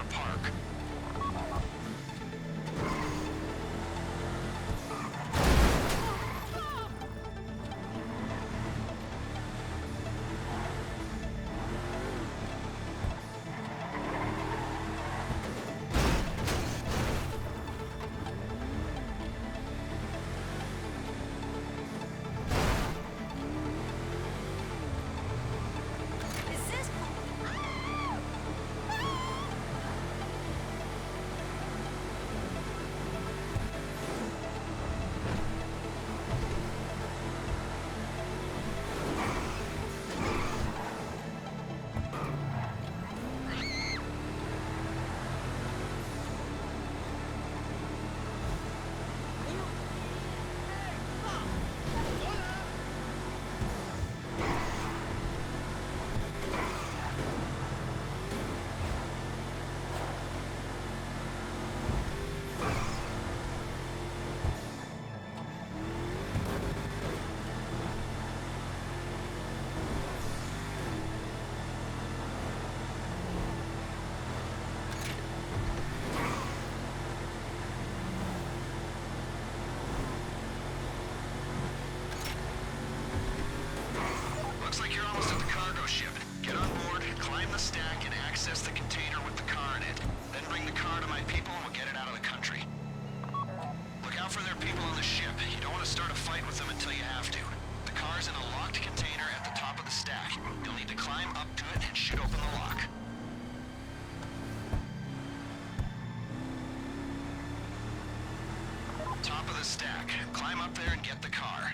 to park. Looks like you're almost at the cargo ship. Get on board, climb the stack, and access the container with the car in it. Then bring the car to my people and we'll get it out of the country. Look out for their people on the ship. You don't want to start a fight with them until you have to. The car's in a locked container at the top of the stack. You'll need to climb up to it and shoot open the lock. Top of the stack. Climb up there and get the car.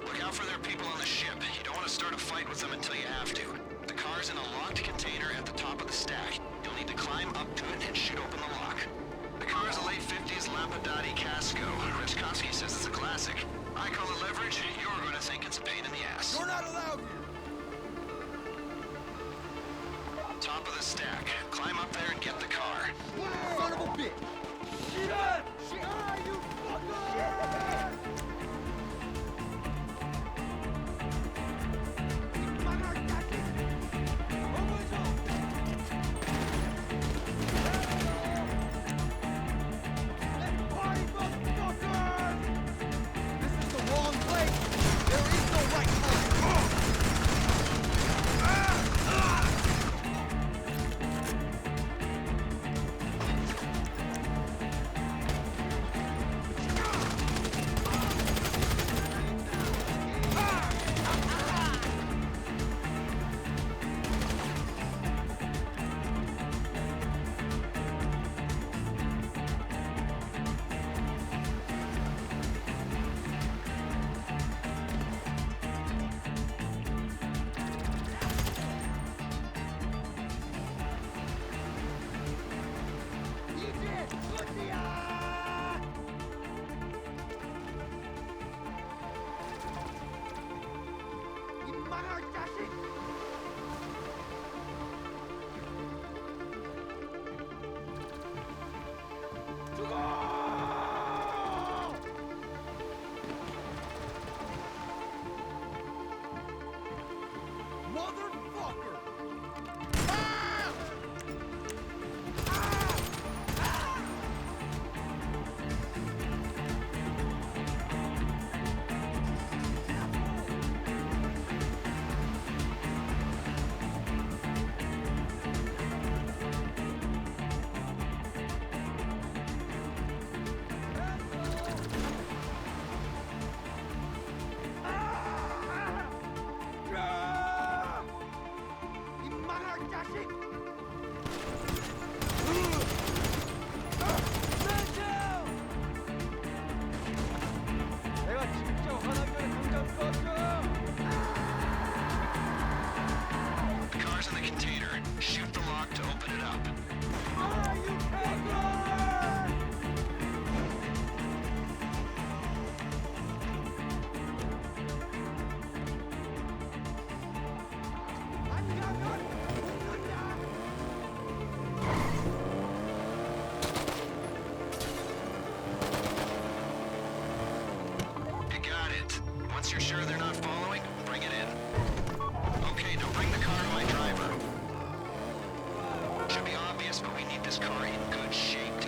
Look out for their people on the ship. You don't want to start a fight with them until you have to. The car's in a locked container at the top of the stack. You'll need to climb up to it and shoot open the lock. The car is a late 50s Lampadati Casco. Reshkovsky says it's a classic. I call it leverage. You're going to think it's a pain in the ass. You're not allowed here! Top of the stack. Climb up there and get the car. Son of a bitch! Shit! Shit! Ah, you fucker! motherfucker! 이 망할 자식! 내가 직접 화나기 전에 당장 꺼져! The car's in the container. Shoot the lock to open it up. Ah, you can't run! 안 가면 죽는다! You got it. Once you're sure they're not following, bring it in. Okay, now bring the car to my driver. Should be obvious, but we need this car in good shape.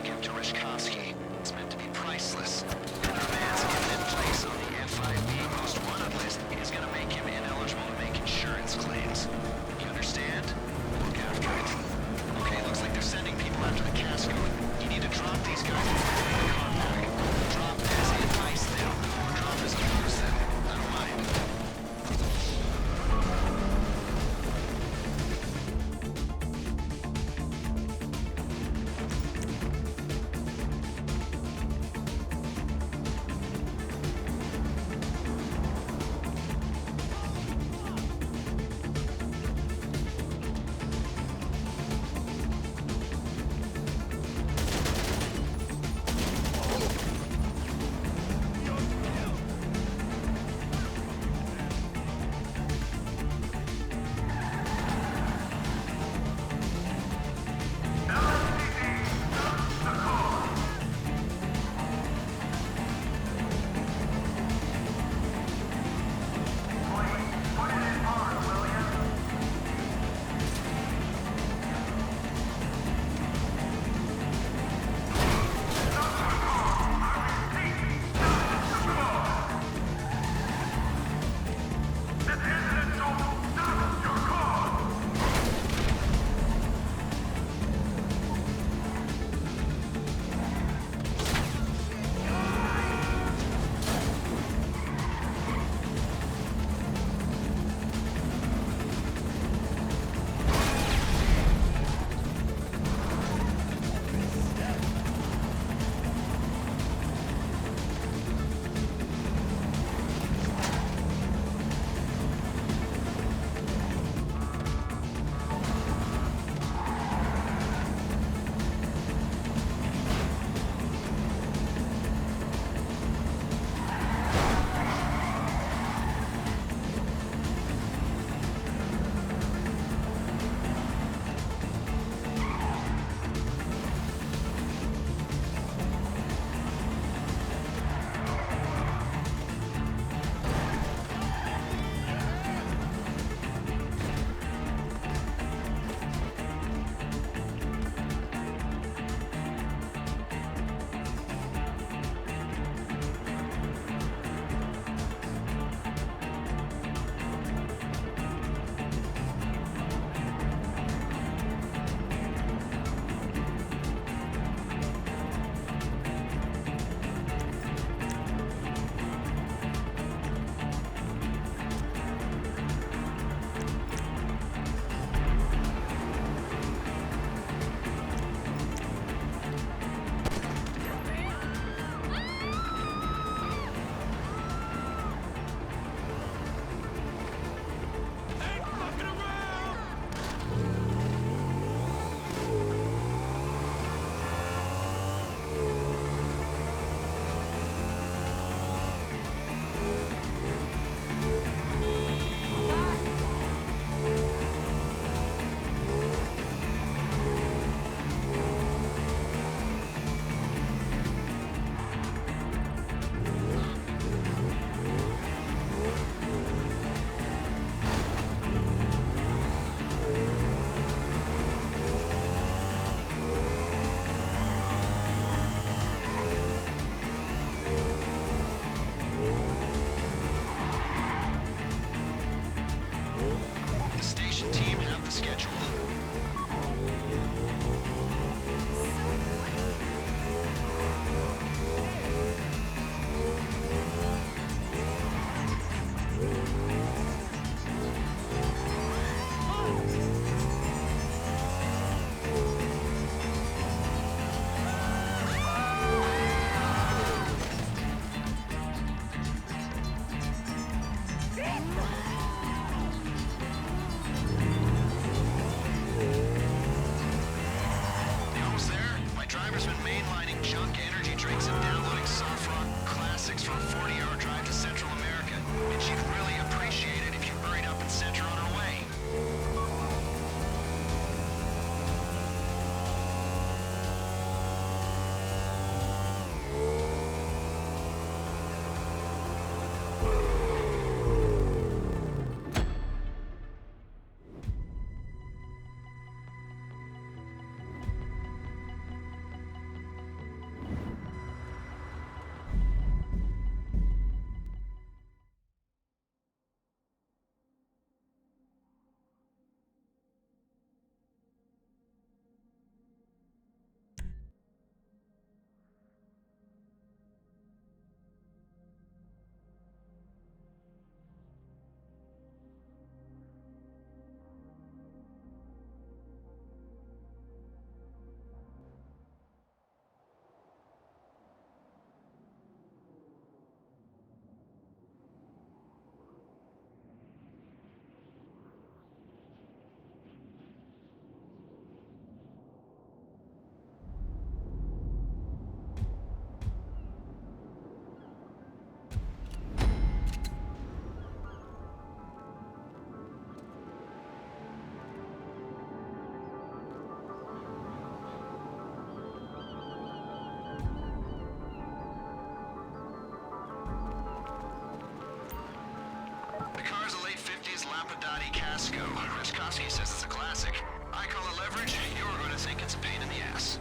the Dottie Casco. Rishkovsky says it's a classic. I call it leverage. You're going to think it's a pain in the ass.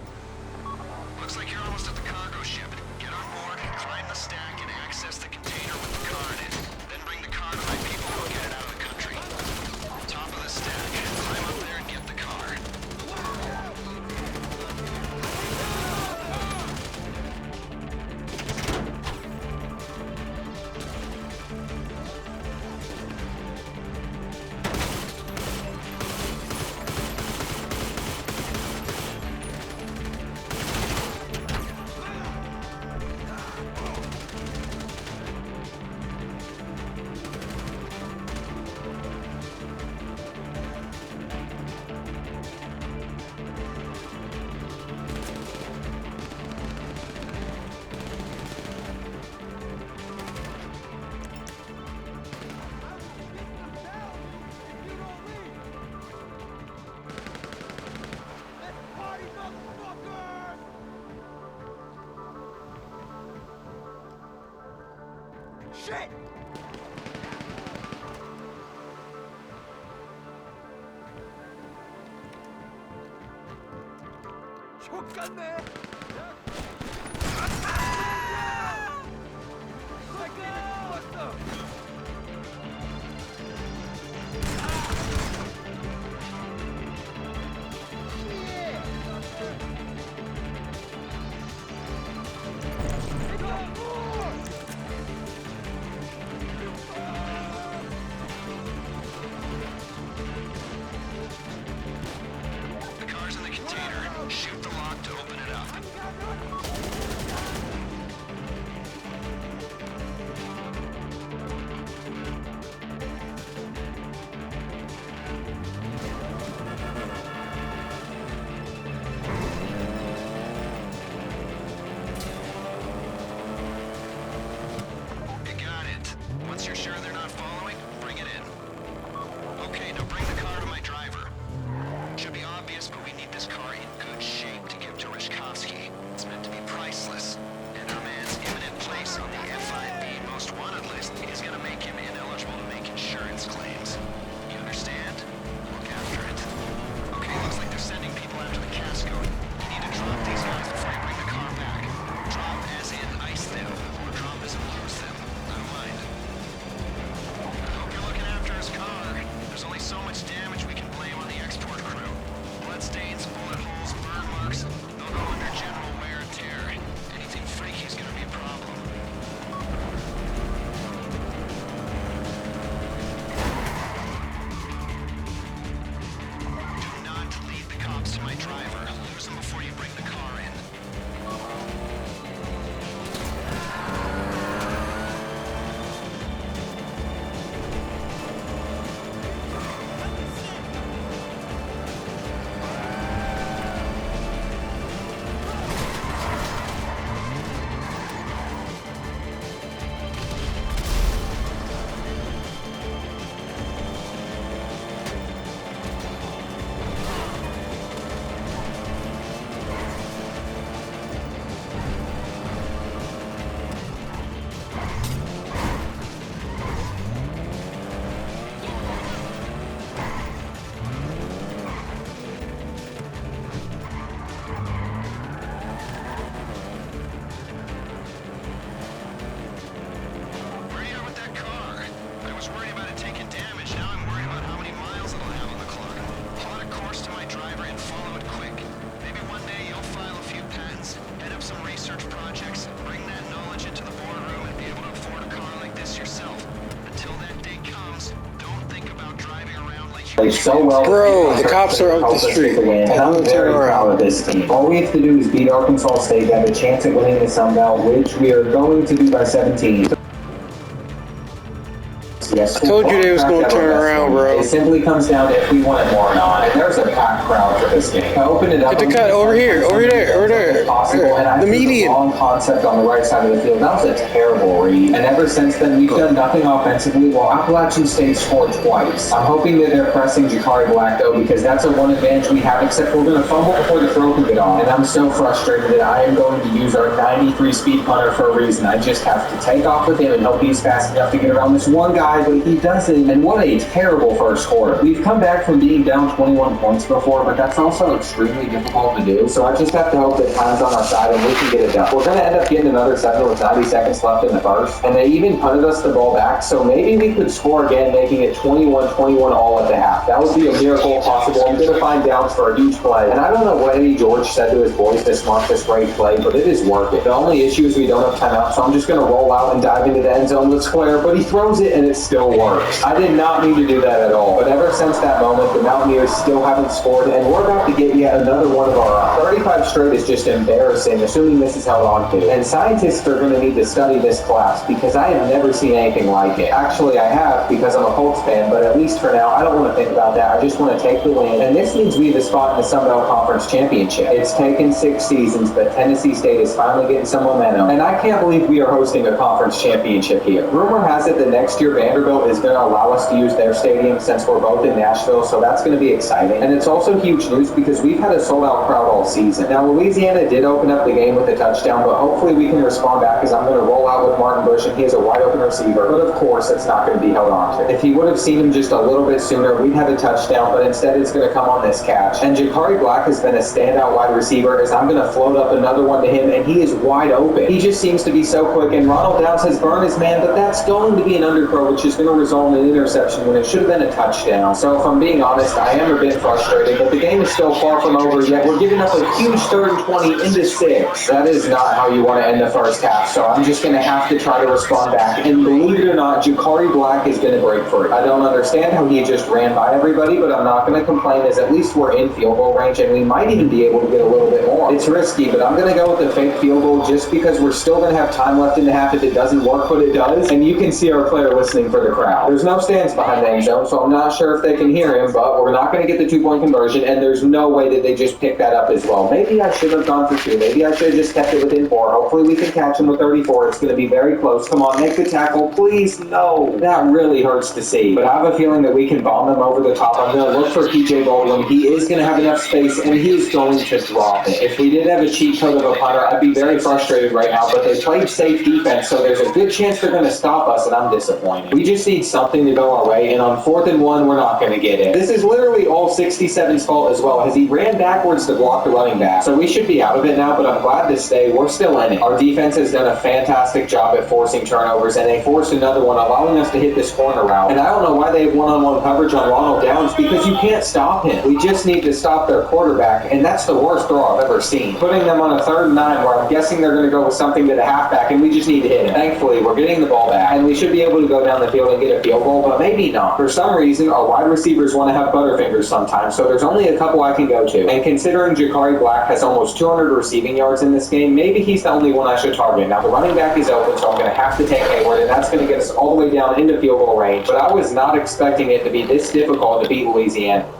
Looks like you're almost at the cargo ship. Get on board, climb the stack, and access the container with the car in it. Then bring the car to my people and we'll get it out of the country. Top of the stack. Climb up there and get the car. Shit! 족같네! 왔어! The car's in the container. Shoot the lock to open it up. You got it. Once you're sure they're not following, bring it in. Okay, now bring the car to my driver. Should be obvious, but we need this car in good shape to give to Rishkovsky. It's meant to be priceless, and our man's imminent place on the FIB most wanted list is gonna make him ineligible to make insurance claims. You understand? Look after it. Okay, looks like they're sending people after the Casco. You need to drop these guys before you bring the car back. Drop as in ice them, or drop as in lose them. I don't mind. I hope you're looking after his car. There's only so much damage we can blame on the export crew. Bloodstains, bullet holes, burn marks, they'll go under general wear and tear. Anything freaky's gonna be a problem. Do not lead the cops to my driver. Lose them before you bring the car in. Where are you at with that car? I was worried about it taking damage. Now I'm worried about how many miles it'll have on the clock. Plot a course to my driver and follow it quick. Maybe one day you'll file a few patents, head up some research projects, bring that knowledge into the boardroom and be able to afford a car like this yourself. Until that day comes, don't think about driving around like you So well, Bro, the cops are up the street. and I'm very proud of this team. All we have to do is beat Arkansas State to have a chance at winning the Sun Belt, which we are going to do by 17. Yes, I told you they was gonna turn around, bro. It simply comes down to if we want it more or not. And there's a packed crowd for this game. I opened it up. Get the cut over here, over there, over there. Possible, and I The threw median. long concept on the right side of the field. That was a terrible read. And ever since then, we've done nothing offensively, while Appalachian State scored twice. I'm hoping that they're pressing Jakari Black, though, because that's the one advantage we have, except we're going to fumble before the throw can get on. And I'm so frustrated that I am going to use our 93 speed punter for a reason. I just have to take off with him and hope he's fast enough to get around this one guy try, but he doesn't. And what a terrible first quarter. We've come back from being down 21 points before, but that's also extremely difficult to do. So I just have to hope that time's on our side and we can get it done. We're going to end up getting another 7 with 90 seconds left in the first, and they even punted us the ball back, so maybe we could score again, making it 21-21 all at the half. That would be a miracle possible. I'm going to find Downs for a huge play, and I don't know what Eddie George said to his boys this month, this great play, but it is working. The only issue is we don't have timeout, so I'm just going to roll out and dive into the end zone with Square, but he throws it and it still works. I did not mean to do that at all, but ever since that moment, the Mountaineers still haven't scored, and we're about to get yet another one of our 35 straight is just embarrassing, assuming this is held on to. And scientists are going to need to study this collapse because I have never seen anything like it. Actually, I have because I'm a Colts fan, but at least for now, I don't want to think about that. I just want to take the win, and this means we have a spot in the Sun Belt Conference Championship. It's taken 6 seasons, but Tennessee State is finally getting some momentum, and I can't believe we are hosting a conference championship here. Rumor has it that next year Vanderbilt is going to allow us to use their stadium since we're both in Nashville, so that's going to be exciting. And it's also huge news because we've had a sold-out crowd all season. Now, Louisiana did open up the game with a touchdown, but hopefully we can respond back as I'm going to roll out with Martin Bush, and he is a wide-open receiver, but of course it's not going to be held on to. If he would have seen him just a little bit sooner, we'd have a touchdown, but instead it's going to come on this catch. And Jakari Black has been a standout wide receiver as I'm going to float up another one to him, and he is wide open. He just seems to be so quick, and Ronald Downs has burned his man, but that's going to be an underthrow, which is going to result in an interception when it should have been a touchdown. So if I'm being honest, I am a bit frustrated, but the game is still far from over yet. We're giving up a huge 3rd and 20 into 6. That is not how you want to end the first half, so I'm just going to have to try to respond back. And believe it or not, Jakari Black is going to break free. I don't understand how he just ran by everybody, but I'm not going to complain as at least we're in field goal range, and we might even be able to get a little bit more. It's risky, but I'm going to go with the fake field goal just because we're still going to have time left in the half if it doesn't work, but it does. And you can see our player listening for the crowd. There's no stands behind the end zone, so I'm not sure if they can hear him, but we're not going to get the 2-point conversion, and there's no way that they just pick that up as well. Maybe I should have gone for 2. Maybe I should have just kept it within 4. Hopefully we can catch him with 34. It's going to be very close. Come on, make the tackle, please. No. That really hurts to see, but I have a feeling that we can bomb them over the top. I'm going to look for PJ Baldwin. He is going to have enough space, and he is going to drop it. If we did have a cheat code of a punter, I'd be very frustrated right now, but they played safe defense, so there's a good chance they're going to stop us, and I'm disappointed. We just need something to go our way, and on 4th and 1, we're not going to get it. This is literally all 67's fault as well, as he ran backwards to block the running back, so we should be out of it now, but I'm glad to stay. We're still in it. Our defense has done a fantastic job at forcing turnovers, and they forced another one, allowing us to hit this corner route. And I don't know why they have one-on-one coverage on Ronald Downs, because you can't stop him. We just need to stop their quarterback, and that's the worst throw I've ever seen. Putting them on a 3rd and 9 where I'm guessing they're going to go with something to the halfback, and we just need to hit him. Thankfully, we're getting the ball back, and we should be able to go down the field and get a field goal, but maybe not. For some reason, our wide receivers want to have butterfingers sometimes, so there's only a couple I can go to. And considering Jakari Black has almost 200 receiving yards in this game, maybe he's the only one I should target. Now, the running back is open, so I'm going to have to take Hayward, and that's going to get us all the way down into field goal range. But I was not expecting it to be this difficult to beat Louisiana.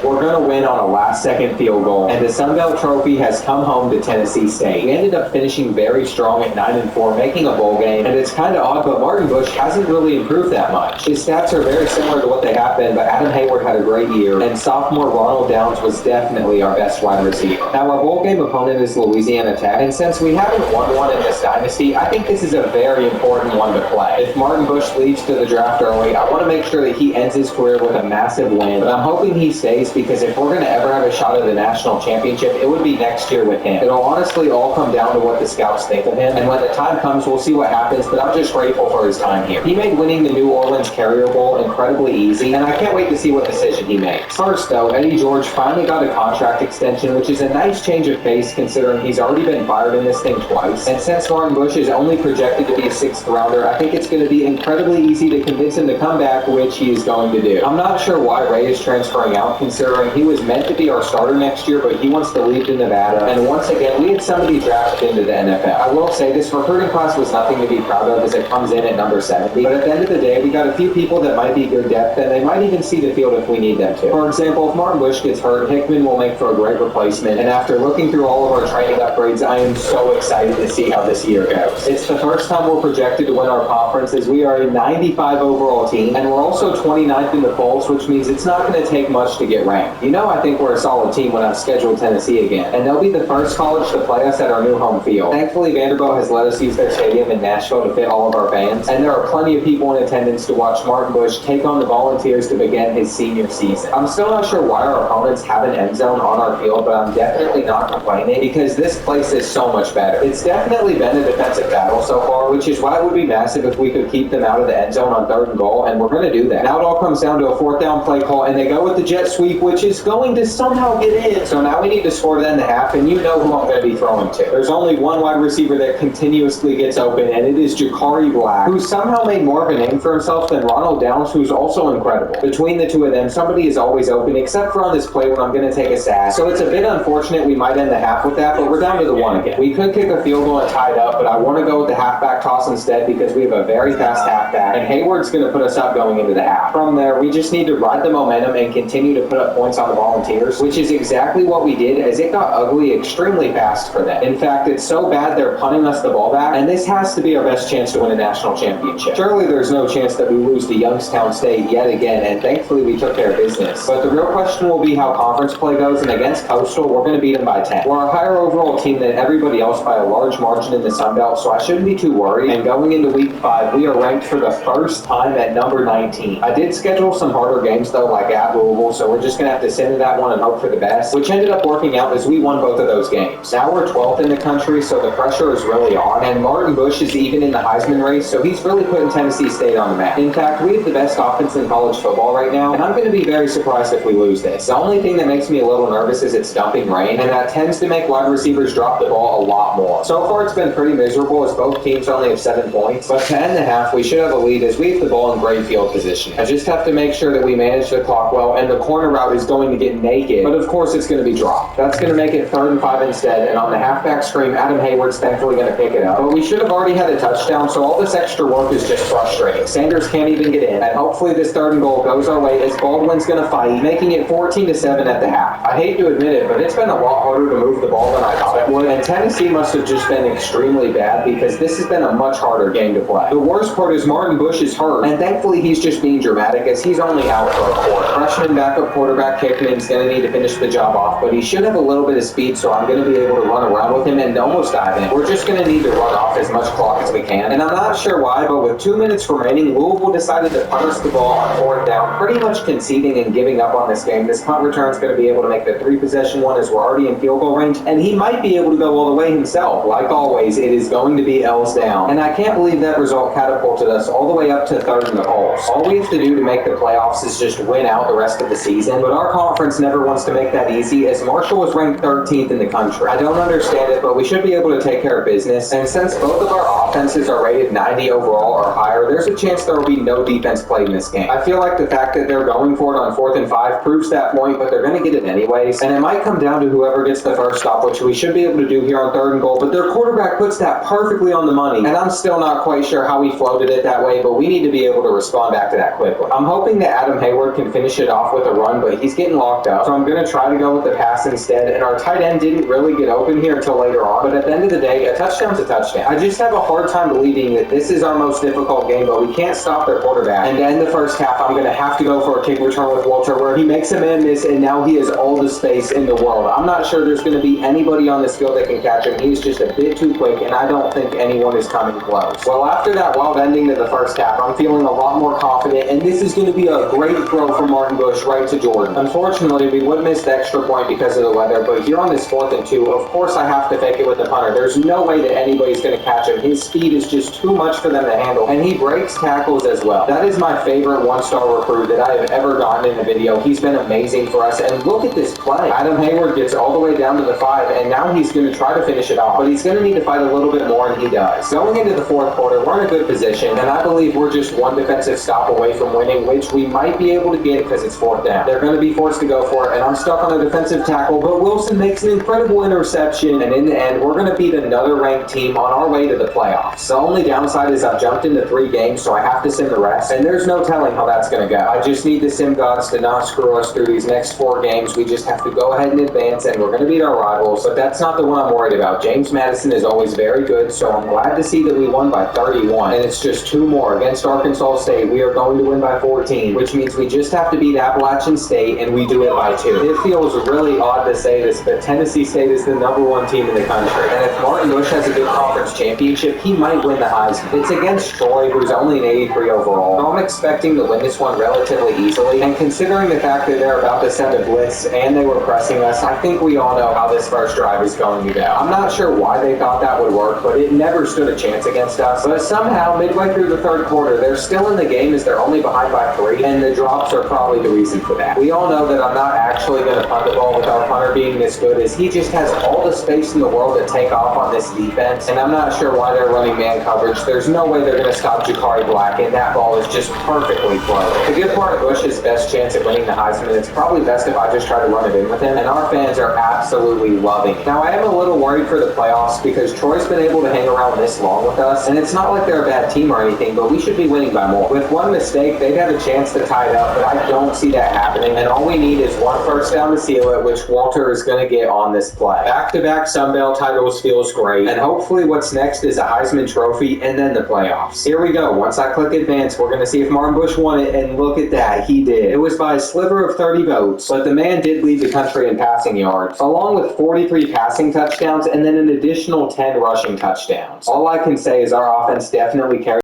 We're going to win on a last-second field goal, and the Sun Belt Trophy has come home to Tennessee State. We ended up finishing very strong at 9-4, making a bowl game, and it's kind of odd, but Martin Bush hasn't really improved that much. His stats are very similar to what they have been, but Adam Hayward had a great year, and sophomore Ronald Downs was definitely our best wide receiver. Now, our bowl game opponent is Louisiana Tech, and since we haven't won one in this dynasty, I think this is a very important one to play. If Martin Bush leads to the draft early, I want to make sure that he ends his career with a massive win, but I'm hoping he stays because if we're going to ever have a shot at the national championship, it would be next year with him. It'll honestly all come down to what the scouts think of him, and when the time comes, we'll see what happens, but I'm just grateful for his time here. He made winning the New Orleans Carrier Bowl incredibly easy, and I can't wait to see what decision he makes. First, though, Eddie George finally got a contract extension, which is a nice change of pace considering he's already been fired in this thing twice, and since Martin Bush is only projected to be a 6th rounder, I think it's going to be incredibly easy to convince him to come back, which he is going to do. I'm not sure why Ray is transferring out, considering he was was meant to be our starter next year, but he wants to leave to Nevada. And once again, we had somebody drafted into the NFL. I will say this recruiting class was nothing to be proud of as it comes in at number 70. But at the end of the day, we got a few people that might be good depth, and they might even see the field if we need them to. For example, if Martin Bush gets hurt, Hickman will make for a great replacement. And after looking through all of our training upgrades, I am so excited to see how this year goes. It's the first time we're projected to win our conference, as we are a 95 overall team, and we're also 29th in the polls, which means it's not going to take much to get ranked. You know, I think we're a solid team when I've scheduled Tennessee again, and they'll be the first college to play us at our new home field. Thankfully, Vanderbilt has let us use their stadium in Nashville to fit all of our fans, and there are plenty of people in attendance to watch Martin Bush take on the Volunteers to begin his senior season. I'm still not sure why our opponents have an end zone on our field, but I'm definitely not complaining because this place is so much better. It's definitely been a defensive battle so far, which is why it would be massive if we could keep them out of the end zone on 3rd and goal, and we're going to do that. Now it all comes down to a 4th down play call, and they go with the jet sweep, which is going to somehow get in. So now we need to score to end the half, and you know who I'm going to be throwing to. There's only one wide receiver that continuously gets open, and it is Jakari Black, who somehow made more of a name for himself than Ronald Downs, who's also incredible. Between the two of them, somebody is always open, except for on this play when I'm going to take a sack. So it's a bit unfortunate we might end the half with that, but we're down to the 1 again. We could kick a field goal and tie it up, but I want to go with the halfback toss instead because we have a very fast halfback, and Hayward's going to put us up going into the half. From there, we just need to ride the momentum and continue to put up points on the Volunteers, which is exactly what we did, as it got ugly extremely fast for them. In fact, it's so bad they're punting us the ball back, and this has to be our best chance to win a national championship. Surely there's no chance that we lose to Youngstown State yet again, and thankfully we took care of business. But the real question will be how conference play goes, and against Coastal, we're going to beat them by 10. We're a higher overall team than everybody else by a large margin in the Sun Belt, so I shouldn't be too worried. And going into week 5, we are ranked for the first time at number 19. I did schedule some harder games though, like at Louisville, so we're just going to have to send to that one and hope for the best, which ended up working out as we won both of those games. Now we're 12th in the country, so the pressure is really on, and Martin Bush is even in the Heisman race, so he's really putting Tennessee State on the map. In fact, we have the best offense in college football right now, and I'm going to be very surprised if we lose this. The only thing that makes me a little nervous is it's dumping rain, and that tends to make wide receivers drop the ball a lot more. So far, it's been pretty miserable as both teams only have 7 points, but to end the half, we should have a lead as we have the ball in great field position. I just have to make sure that we manage the clock well, and the corner route is going to get naked, but of course it's going to be dropped. That's going to make it 3rd and 5 instead, and on the halfback screen, Adam Hayward's thankfully going to pick it up. But we should have already had a touchdown, so all this extra work is just frustrating. Sanders can't even get in, and hopefully this 3rd and goal goes our way as Baldwin's going to fight, making it 14-7 at the half. I hate to admit it, but it's been a lot harder to move the ball than I thought it would, and Tennessee must have just been extremely bad because this has been a much harder game to play. The worst part is Martin Bush is hurt, and thankfully he's just being dramatic as he's only out for a quarter. Freshman backup quarterback Hickman's going to need to finish the job off, but he should have a little bit of speed, so I'm going to be able to run around with him and almost dive in. We're just going to need to run off as much clock as we can, and I'm not sure why, but with 2 minutes remaining, Louisville decided to punt us the ball on 4th down, pretty much conceding and giving up on this game. This punt return's going to be able to make the 3-possession one as we're already in field goal range, and he might be able to go all the way himself. Like always, it is going to be L's down, and I can't believe that result catapulted us all the way up to 3rd in the polls. All we have to do to make the playoffs is just win out the rest of the season, but our conference never wants to make that easy as Marshall was ranked 13th in the country. I don't understand it, but we should be able to take care of business, and since both of our offenses are rated 90 overall or higher, there's a chance there will be no defense played in this game. I feel like the fact that they're going for it on 4th and 5 proves that point, but they're going to get it anyways, and it might come down to whoever gets the first stop, which we should be able to do here on 3rd and goal, but their quarterback puts that perfectly on the money, and I'm still not quite sure how he floated it that way, but we need to be able to respond back to that quickly. I'm hoping that Adam Hayward can finish it off with a run, but he's getting locked up, so I'm going to try to go with the pass instead, and our tight end didn't really get open here until later on, but at the end of the day, a touchdown's a touchdown. I just have a hard time believing that this is our most difficult game, but we can't stop their quarterback, and to end the first half, I'm going to have to go for a kick return with Walter, where he makes a man miss, and now he has all the space in the world. I'm not sure there's going to be anybody on this field that can catch him. He's just a bit too quick, and I don't think anyone is coming close. Well, after that wild ending to the first half, I'm feeling a lot more confident, and this is going to be a great throw from Martin Bush right to Jordan. Unfortunately, we would miss the extra point because of the weather, but here on this 4th and 2, of course I have to fake it with the punter. There's no way that anybody's going to catch him. His speed is just too much for them to handle, and he breaks tackles as well. That is my favorite 1-star recruit that I have ever gotten in a video. He's been amazing for us, and look at this play. Adam Hayward gets all the way down to the 5, and now he's going to try to finish it off, but he's going to need to fight a little bit more, and he does. Going into the 4th quarter, we're in a good position, and I believe we're just one defensive stop away from winning, which we might be able to get because it's 4th down. They're going to be forced to to go for it, and I'm stuck on a defensive tackle, but Wilson makes an incredible interception, and in the end, we're going to beat another ranked team on our way to the playoffs. The only downside is I've jumped into 3 games, so I have to sim the rest, and there's no telling how that's going to go. I just need the sim gods to not screw us through these next 4 games. We just have to go ahead and advance, and we're going to beat our rivals, but that's not the one I'm worried about. James Madison is always very good, so I'm glad to see that we won by 31, and it's just 2 more. Against Arkansas State, we are going to win by 14, which means we just have to beat Appalachian State, and we do it by 2. It feels really odd to say this, but Tennessee State is the #1 team in the country, and if Martin Bush has a good conference championship, he might win the Heisman. It's against Troy, who's only an 83 overall, so I'm expecting to win this one relatively easily, and considering the fact that they're about to send a blitz and they were pressing us, I think we all know how this first drive is going to go. I'm not sure why they thought that would work, but it never stood a chance against us. But somehow, midway through the 3rd quarter, they're still in the game as they're only behind by 3, and the drops are probably the reason for that. We all know that I'm not actually going to punt the ball with our punter being this good, as he just has all the space in the world to take off on this defense, and I'm not sure why they're running man coverage. There's no way they're going to stop Jakari Black, and that ball is just perfectly floated. To give Martin Bush's best chance at winning the Heisman, it's probably best if I just try to run it in with him, and our fans are absolutely loving it. Now, I am a little worried for the playoffs because Troy's been able to hang around this long with us, and it's not like they're a bad team or anything, but we should be winning by more. With one mistake, they'd have a chance to tie it up, but I don't see that happening, and all we need is 1 first down to seal it, which Walter is going to get on this play. Back-to-back Sun Belt titles feels great, and hopefully what's next is a Heisman Trophy and then the playoffs. Here we go. Once I click advance, we're going to see if Martin Bush won it, and look at that, he did. It was by a sliver of 30 votes, but the man did lead the country in passing yards, along with 43 passing touchdowns and then an additional 10 rushing touchdowns. All I can say is our offense definitely carried